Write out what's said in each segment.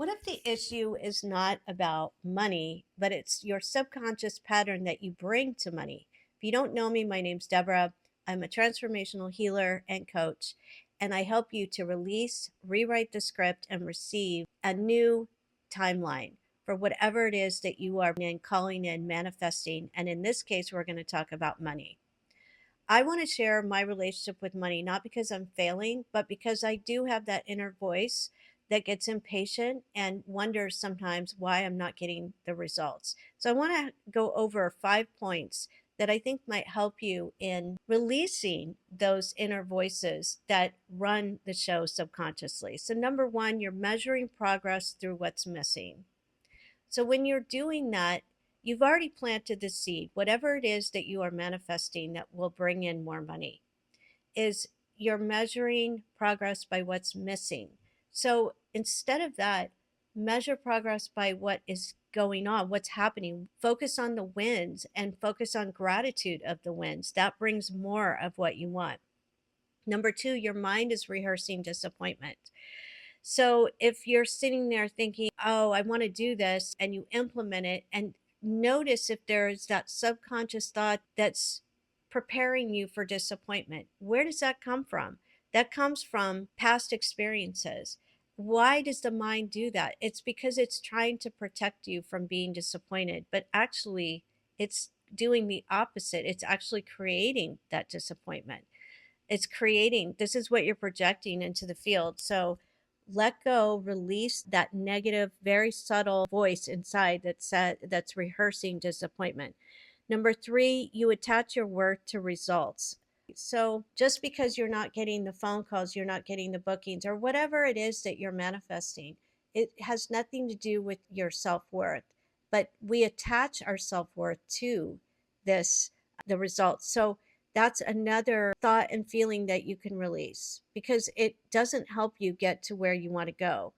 What if the issue is not about money, but it's your subconscious pattern that you bring to money? If you don't know me, my name's Deborah. I'm a transformational healer and coach, and I help you to release, rewrite the script, and receive a new timeline for whatever it is that you are calling in, manifesting. And in this case, we're going to talk about money. I want to share my relationship with money, not because I'm failing, but because I do have that inner voice that gets impatient and wonders sometimes why I'm not getting the results. So I want to go over 5 points that I think might help you in releasing those inner voices that run the show subconsciously. So, number one, you're measuring progress through what's missing. So when you're doing that, you've already planted the seed. Whatever it is that you are manifesting that will bring in more money is you're measuring progress by what's missing. So instead of that, measure progress by what is going on, what's happening. Focus on the wins and focus on gratitude of the wins. That brings more of what you want. Number two, your mind is rehearsing disappointment. So if you're sitting there thinking, oh, I want to do this, and you implement it, and notice if there's that subconscious thought that's preparing you for disappointment. Where does that come from? That comes from past experiences. Why does the mind do that? It's because it's trying to protect you from being disappointed, but actually, it's doing the opposite. It's actually creating that disappointment. It's creating, this is what you're projecting into the field. So let go, release that negative, very subtle voice inside that's rehearsing disappointment. Number three, you attach your worth to results. So just because you're not getting the phone calls, you're not getting the bookings, or whatever it is that you're manifesting, it has nothing to do with your self-worth. But we attach our self-worth to this, the results. So that's another thought and feeling that you can release because it doesn't help you get to where you want to go.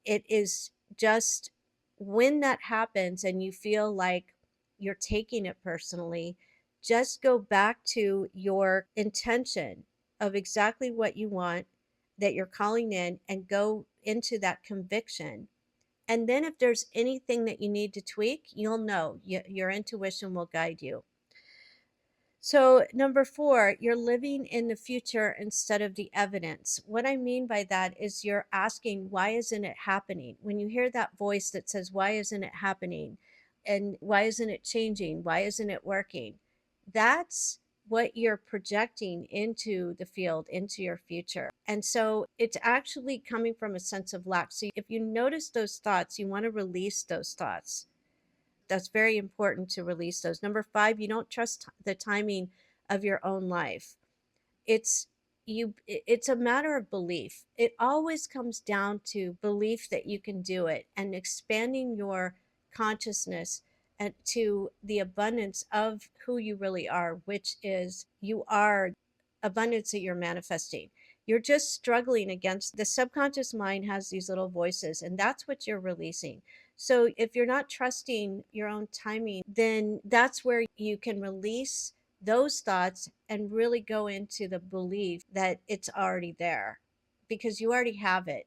It is just when that happens and you feel like you're taking it personally, just go back to your intention of exactly what you want that you're calling in and go into that conviction. And then if there's anything that you need to tweak, you'll know. Your intuition will guide you. So, number four, you're living in the future instead of the evidence. What I mean by that is you're asking, why isn't it happening? When you hear that voice that says, why isn't it happening? And why isn't it changing? Why isn't it working? That's what you're projecting into the field, into your future. And so it's actually coming from a sense of lack. So, if you notice those thoughts, you want to release those thoughts. That's very important to release those. Number five, you don't trust the timing of your own life. It's it's a matter of belief. It always comes down to belief that you can do it and expanding your consciousness and to the abundance of who you really are, which is you are abundance that you're manifesting. You're just struggling against the subconscious mind has these little voices, and that's what you're releasing. So if you're not trusting your own timing, then that's where you can release those thoughts and really go into the belief that it's already there because you already have it.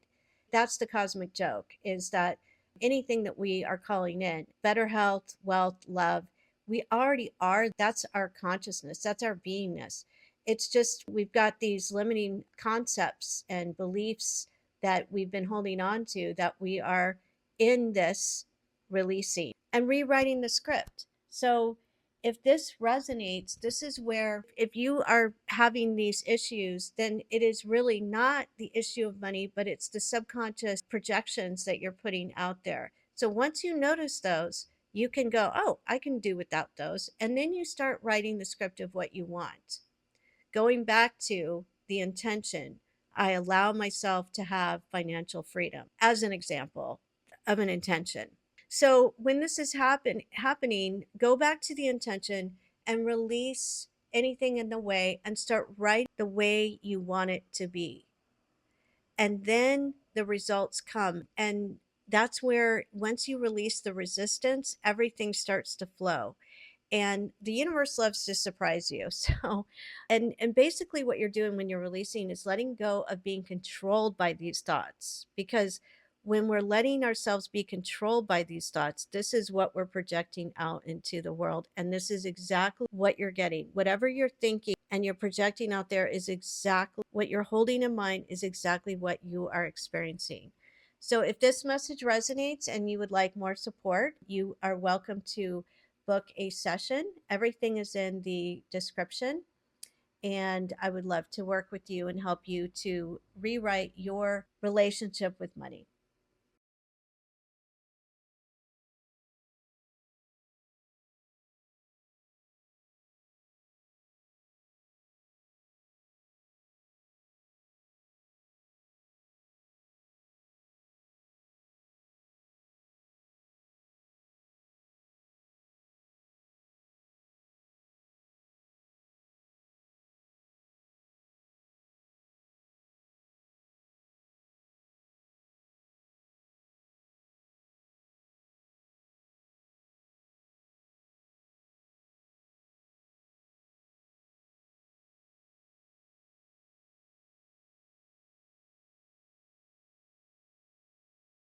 That's the cosmic joke is that anything that we are calling in, better health, wealth, love, we already are. That's our consciousness, that's our beingness. It's just we've got these limiting concepts and beliefs that we've been holding on to that we are in this releasing and rewriting the script. So if this resonates, this is where if you are having these issues, then it is really not the issue of money, but it's the subconscious projections that you're putting out there. So once you notice those, you can go, oh, I can do without those. And then you start writing the script of what you want. Going back to the intention, I allow myself to have financial freedom as an example of an intention. So when this is happening, go back to the intention and release anything in the way and start writing the way you want it to be. And then the results come. And that's where once you release the resistance, everything starts to flow. And the universe loves to surprise you. So and basically what you're doing when you're releasing is letting go of being controlled by these thoughts, because when we're letting ourselves be controlled by these thoughts, this is what we're projecting out into the world. And this is exactly what you're getting. Whatever you're thinking and you're projecting out there is exactly what you're holding in mind, is exactly what you are experiencing. So if this message resonates and you would like more support, you are welcome to book a session. Everything is in the description. And I would love to work with you and help you to rewrite your relationship with money.